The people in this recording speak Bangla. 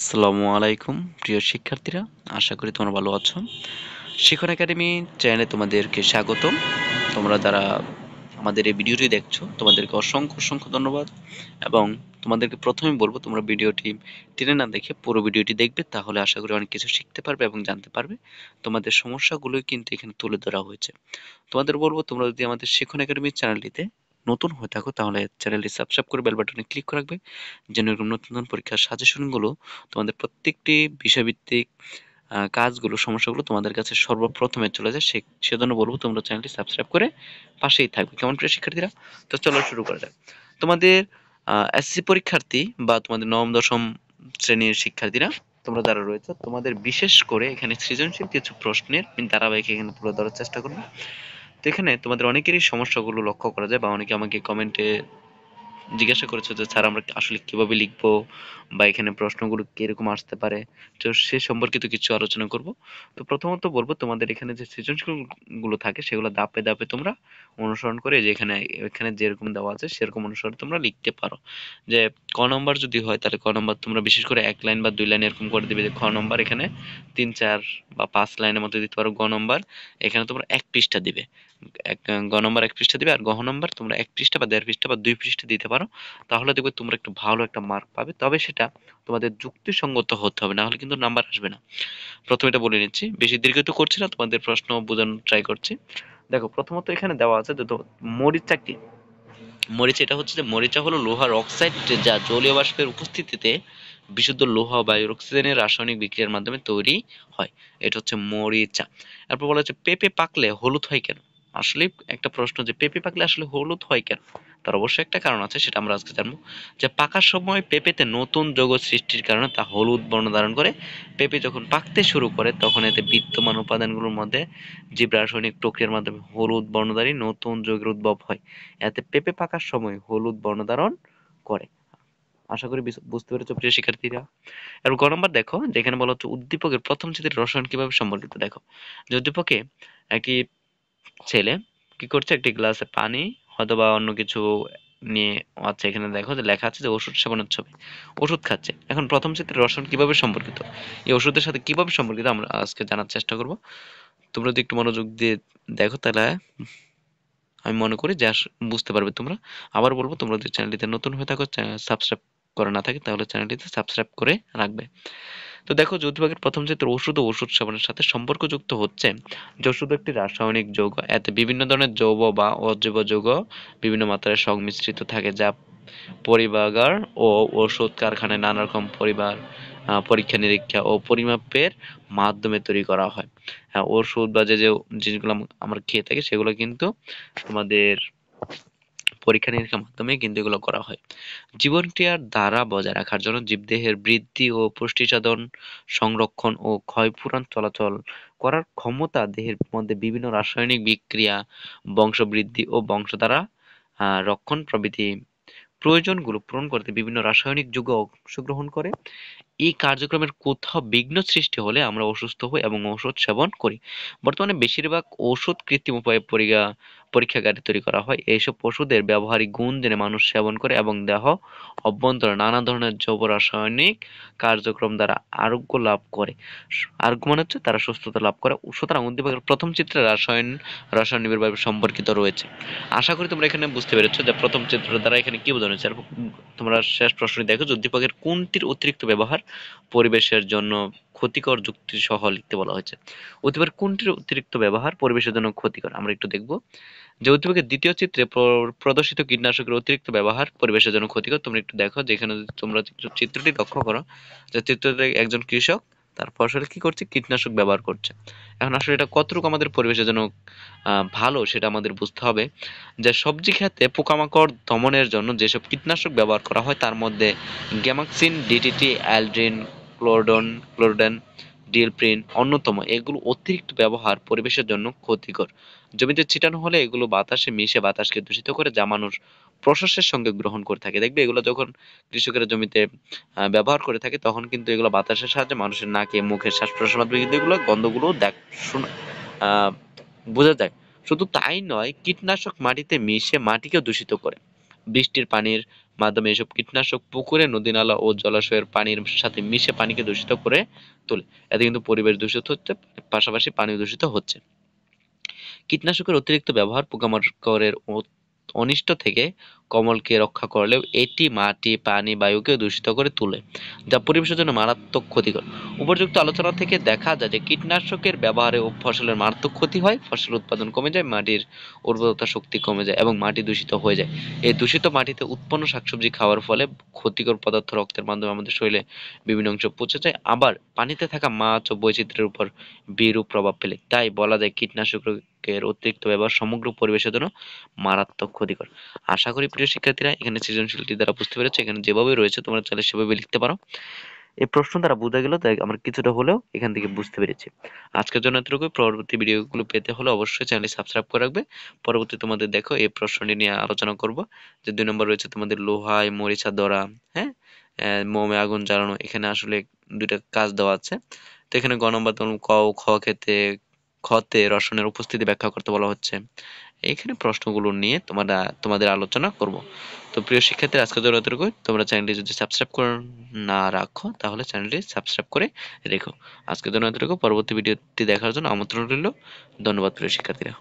আসসালামু আলাইকুম প্রিয় শিক্ষার্থীরা, আশা করি তোমরা ভালো আছো। শিখন একাডেমি চ্যানেলে তোমাদেরকে স্বাগতম। তোমরা যারা আমাদের এই ভিডিওটি দেখছো তোমাদেরকে অসংখ্য অসংখ্য ধন্যবাদ। এবং তোমাদেরকে প্রথমে বলবো তোমরা ভিডিওটি টেনে না দেখে পুরো ভিডিওটি দেখবে, তাহলে আশা করি অনেক কিছু শিখতে পারবে এবং জানতে পারবে। তোমাদের সমস্যাগুলোই কিন্তু এখানে তুলে ধরা হয়েছে। তোমাদের বলবো তোমরা যদি আমাদের শিখন একাডেমি চ্যানেলটিতে নতুন হয়ে থাকো তাহলে চ্যানেলটি সাবস্ক্রাইব করে বেল বাটনে ক্লিক করে রাখবে, যেন এরকম নতুন নতুন পরীক্ষার সাজেশনগুলো তোমাদের প্রত্যেকটি বিষয়ভিত্তিক কাজগুলো সমস্যাগুলো তোমাদের কাছে সর্বপ্রথমে চলে যায়। সেজন্য বলবো তোমরা চ্যানেলটি সাবস্ক্রাইব করে পাশেই থাকবে। কেমন প্রিয় শিক্ষার্থীরা? তো চলো শুরু করা যাক। তোমাদের এসএসসি পরীক্ষার্থী বা তোমাদের নবম দশম শ্রেণীর শিক্ষার্থীরা তোমরা যারা রয়েছে, তোমাদের বিশেষ করে এখানে সৃজনশীল কিছু প্রশ্নের ধারাবাহিক এখানে তুলে ধরার চেষ্টা করবো। তো এখানে তোমাদের অনেকেরই সমস্যাগুলো লক্ষ্য করা যায়, বা অনেকে আমাকে কমেন্টে জিজ্ঞাসা করেছো যে স্যার আমরা আসলে কিভাবে লিখবো বা এখানে প্রশ্নগুলো কিরকম আসতে পারে। তো সে সম্পর্কিত কিছু আলোচনা করব। তো প্রথমত বলবো তোমাদের এখানে যে সৃজনশীল গুলো থাকে সেগুলো ধাপে ধাপে তোমরা অনুসরণ করে, যে এখানে যেরকম দেওয়া আছে সেরকম অনুসরণ তোমরা লিখতে পারো। যে ক নম্বর যদি হয় তাহলে ক নম্বর তোমরা বিশেষ করে এক লাইন বা দুই লাইন এরকম করে দিবে, যে খ নম্বর এখানে 3 4 বা 5 লাইনের মধ্যে দিতে পারো। গ নম্বর এখানে তোমরা 1 পৃষ্ঠা দিবে। এক গ নম্বর 1 পৃষ্ঠা দিবে, আর ঘ নম্বর তোমরা 1 পৃষ্ঠা বা 1.5 পৃষ্ঠা বা 2 পৃষ্ঠা দিতে পারো। তাহলে দেখবে তোমরা একটু ভালো একটা মার্ক পাবে, তবে সেটা তোমাদের যুক্তিসঙ্গত হতে হবে, না হলে কিন্তু নাম্বার আসবে না। প্রথমে এটা বলে নিচ্ছি, বেশি দীর্ঘ তো করছি না, তোমাদের প্রশ্ন বোঝানোর ট্রাই করছি। দেখো প্রথমত এখানে দেওয়া আছে যে মরিচা কি। মরিচা এটা হচ্ছে যে মরিচা হলো লোহার অক্সাইড, যা জলীয় বাষ্পের উপস্থিতিতে বিশুদ্ধ লোহা ও বায়ুর অক্সিজেনের রাসায়নিক বিক্রিয়ার মাধ্যমে তৈরি হয়। এটা হচ্ছে মরিচা। তারপর বলা হচ্ছে পেঁপে পাকলে হলুদ হয় কেন। আসলে একটা প্রশ্ন, যে পেঁপে পাকলে আসলে হলুদ হয় কেন, তার অবশ্যই একটা কারণ আছে, সেটা আমরা আজকে জানবো। যে পাকার সময় পেঁপেতে নতুন যৌগ সৃষ্টির কারণে তা হলুদ বর্ণ ধারণ করে। পেঁপে যখন পাকতে শুরু করে তখন এতে বিদ্যমান উপাদানগুলোর মধ্যে জীব রাসায়নিক প্রক্রিয়ার মাধ্যমে হলুদ বর্ণধারী নতুন যৌগের উদ্ভব হয়। এতে পেঁপে পাকার সময় হলুদ বর্ণ ধারণ করে। আশা করি বুঝতে পেরেছো প্রিয় শিক্ষার্থীরা। এবার গ নম্বর দেখো, যেখানে বলা হচ্ছে উদ্দীপকের প্রথম ছেদের রসায়ন কিভাবে সম্পর্কিত। দেখো যে উদ্দীপকে একটি ছেলে কি করছে, একটি গ্লাসে পানি অথবা অন্য কিছু নিয়ে আছে। এখানে দেখো যে লেখা আছে যে ওষুধ সেবনের ছবি, ওষুধ খাচ্ছে। এখন প্রথম ছেদের রসায়ন কিভাবে সম্পর্কিত, এই ওষুধের সাথে কিভাবে সম্পর্কিত আমরা আজকে জানার চেষ্টা করব। তোমরা যদি একটু মনোযোগ দিয়ে দেখো তাহলে আমি মনে করি যে বুঝতে পারবে তোমরা। আবার বলবো, তোমরা যদি চ্যানেলটিতে নতুন হয়ে থাকো, সাবস্ক্রাইব করা না থাকে তাহলে চ্যানেলটিতে সাবস্ক্রাইব করে রাখবে। তো দেখো যৌথভাগের প্রথম ক্ষেত্রে ওষুধ ও ওষুধ সেবনের সাথে সম্পর্কযুক্ত হচ্ছে যে ওষুধ একটি রাসায়নিক যৌগ, এতে বিভিন্ন ধরনের জৈব বা অজৈব যৌগ বিভিন্ন মাত্রায় সংমিশ্রিত থাকে, যা পরিবাগার ও ওষুধ কারখানায় নানা রকম পরীক্ষা নিরীক্ষা ও পরিমাপের মাধ্যমে তৈরি করা হয়। হ্যাঁ, ওষুধ বা যে যে জিনিসগুলো আমরা খেয়ে থাকি সেগুলো কিন্তু আমাদের পরীক্ষা নিরীক্ষার মাধ্যমে কিন্তু এগুলো করা হয়। জীবনক্রিয়ার ধারা বজায় রাখার জন্য জীবদেহের বৃদ্ধি ও পুষ্টি সাধন, সংরক্ষণ ও ক্ষয়পূরণ চলাচল করার ক্ষমতা, দেহের মধ্যে বিভিন্ন রাসায়নিক বিক্রিয়া, বংশবৃদ্ধি ও বংশধারা রক্ষণ প্রভৃতি প্রয়োজনগুলো পূরণ করতে বিভিন্ন রাসায়নিক যৌগ অংশগ্রহণ করে। এই কার্যক্রমের কোথাও বিঘ্ন সৃষ্টি হলে আমরা অসুস্থ হই এবং ঔষধ সেবন করি। বর্তমানে বেশিরভাগ ওষুধ কৃত্রিম উপায়ে পরীক্ষাগারে তৈরি করা হয়। এইসব ওষুধের ব্যবহারিক গুণ জেনে মানুষ সেবন করে এবং দেহ অভ্যন্তরে নানা ধরনের জৈব রাসায়নিক কার্যক্রম দ্বারা আরোগ্য লাভ করে। আরোগ্য মানে হচ্ছে তারা সুস্থতা লাভ করে। সুতরাং উদ্দীপকের প্রথম চিত্রে রসায়ন নিবিড়ভাবে সম্পর্কিত রয়েছে। আশা করি তোমরা এখানে বুঝতে পেরেছো যে প্রথম চিত্র দ্বারা এখানে কি বোঝানো হয়েছে। আর তোমরা শেষ প্রশ্নটি দেখো যে উদ্দীপকের কোনটির অতিরিক্ত ব্যবহার পরিবেশের জন্য ক্ষতিকর যুক্তি সহ লিখতে বলা হয়েছে। উদ্দীপকের কোনটির অতিরিক্ত ব্যবহার পরিবেশের জন্য ক্ষতিকর, আমরা একটু দেখব। যে উদ্দীপকের দ্বিতীয় চিত্রে প্রদর্শিত কীটনাশকের অতিরিক্ত ব্যবহার পরিবেশের জন্য ক্ষতিকর। তোমরা একটু দেখো, যেখানে তোমরা চিত্রটি লক্ষ্য করো যে চিত্রতে একজন কৃষক তার ফসলে কি করছে, কীটনাশক ব্যবহার করছে। এখন আসলে এটা কতটুকু আমাদের পরিবেশের জন্য ভালো সেটা আমাদের বুঝতে হবে। যে সবজি ক্ষেতে পোকামাকড় দমনের জন্য যেসব কীটনাশক ব্যবহার করা হয় তার মধ্যে গ্যামাক্সিন, ডিডিটি, অ্যালড্রিন, ক্লোরোডেন, ডিএলপ্রিন অন্যতম। এগুলো অতিরিক্ত ব্যবহার পরিবেশের জন্য ক্ষতিকর। জমিতে ছিটানো হলে এগুলো বাতাসে মিশে বাতাসকে দূষিত করে, যা মানুষ প্রশ্বাসের সঙ্গে গ্রহণ করে থাকে। দেখবে এগুলো যখন কৃষকেরা জমিতে ব্যবহার করে থাকে তখন কিন্তু এগুলো বাতাসের সাহায্যে মানুষের নাকে মুখে শ্বাস প্রশ্বাসের মাধ্যমে কিন্তু এগুলো গন্ধগুলো শোনা আহ বোঝা যায়। শুধু তাই নয়, কীটনাশক মাটিতে মিশে মাটিকেও দূষিত করে। বৃষ্টির পানির মাধ্যমে এসব কীটনাশক পুকুরে, নদী, নালা ও জলাশয়ের পানির সাথে মিশে পানিকে দূষিত করে তোলে। এতে কিন্তু পরিবেশ দূষিত হচ্ছে, পাশাপাশি পানিও দূষিত হচ্ছে। কীটনাশকের অতিরিক্ত ব্যবহার পোকামাকড়ের অনিষ্ট থেকে কমলকে রক্ষা করলেও এটি মাটি, পানি, বায়ুকেও দূষিত করে তোলে, যা পরিবেশের জন্য মারাত্মক ক্ষতিকর। উপর্যুক্ত আলোচনা থেকে দেখা যায় যে কীটনাশকের ব্যবহারে ফসলের মারাত্মক ক্ষতি হয়, ফসল উৎপাদন কমে যায়, মাটির উর্বরতা শক্তি কমে যায় এবং মাটি দূষিত হয়ে যায়। এই দূষিত মাটিতে উৎপন্ন শাকসবজি খাওয়ার ফলে ক্ষতিকর পদার্থ রক্তের মাধ্যমে আমাদের শরীরে বিভিন্ন অংশ পৌঁছে যায়, আবার পানিতে থাকা মাছ ও বৈচিত্র্যের উপর বিরূপ প্রভাব ফেলে। তাই বলা যায় কীটনাশকের অতিরিক্ত ব্যবহার সমগ্র পরিবেশের জন্য মারাত্মক ক্ষতিকর। আশা করি প্রিয় শিক্ষার্থীরা এখানে সৃজনশীলটি দ্বারা বুঝতে পেরেছো। এখানে যেভাবে রয়েছে তোমরা চাইলে সেভাবে লিখতে পারো। এই প্রশ্ন দ্বারা বোঝা গেল, তাই আমরা কিছুটা হলেও এখান থেকে বুঝতে পেরেছি। আজকের জন্য এতটুকুই। পরবর্তী ভিডিওগুলো পেতে হলে অবশ্যই চ্যানেলটি সাবস্ক্রাইব করে রাখবে। পরবর্তী তোমাদের দেখো এই প্রশ্নটি নিয়ে আলোচনা করব, যে 2 নম্বর রয়েছে তোমাদের লোহায় মরিচা ধরা, হ্যাঁ, মোমে আগুন জ্বালানো। এখানে আসলে দুইটা কাজ দেওয়া আছে। তো এখানে গ নম্বর তোমার ক ও খ ক্ষেত্রে খতে রসায়নের উপস্থিতি ব্যাখ্যা করতে বলা হচ্ছে। এইখানে প্রশ্নগুলো নিয়ে তোমাদের আলোচনা করব। তো প্রিয় শিক্ষার্থী, আজকের জন্য এতটুকুই। তোমরা চ্যানেলটি যদি সাবস্ক্রাইব করে না রাখো তাহলে চ্যানেলটি সাবস্ক্রাইব করে রেখো। আজকের জন্য এতটুকু। পরবর্তী ভিডিওটি দেখার জন্য আমন্ত্রণ রইল। ধন্যবাদ প্রিয় শিক্ষার্থীরা।